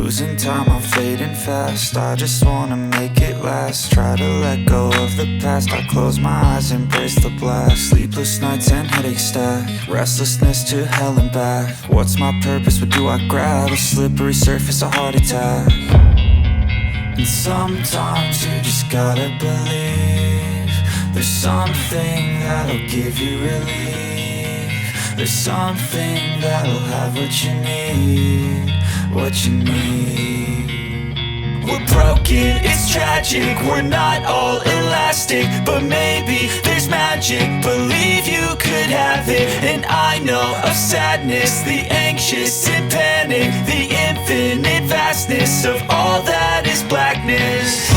Losing time, I'm fading fast. I just wanna make it last. Try to let go of the past. I close my eyes, embrace the blast. Sleepless nights and headache stack. Restlessness to hell and back. What's my purpose, what do I grab? A slippery surface, a heart attack. And sometimes you just gotta believe there's something that'll give you relief. There's something that'll have what you need, what you need. We're broken, it's tragic, we're not all elastic, but maybe there's magic. Believe you could have it. And I know of sadness, the anxious and panic, the infinite vastness of all that is blackness.